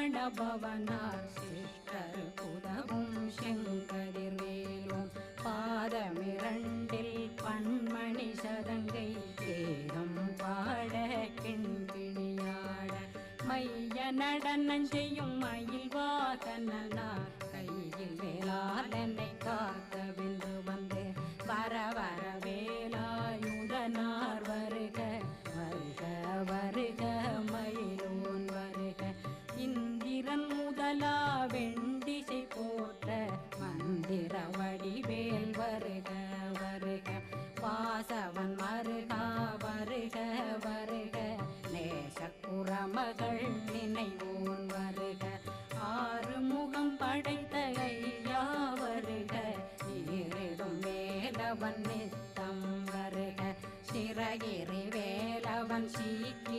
பவனார் sister புதவும் செங்கதிர்வேலும் பாதமிரண்டில் பன்மணி சதங்கை தேகம் பாட கிண்கிணியாட மைய நடனம் செய்யும் மயில் வாகனார் கையில் வேளாளனை காக்கவென்று வந்து வர வர வேலாயுதனார் வருக வருக வருக மயிலோன் வருக இந்திரன் முதலா வெண்டிசை போற்ற மந்திர வடிவேல் வருக வருக வாசவன் மருகா வருக வருக நேசக்குறமகள் நினைவோன் வருக ஆறு முகம் படைத்த ஐயா வருக ஈரிடும் வேலவன் நித்தம் வருக சிறகிரி வேலவன் சீக்கிய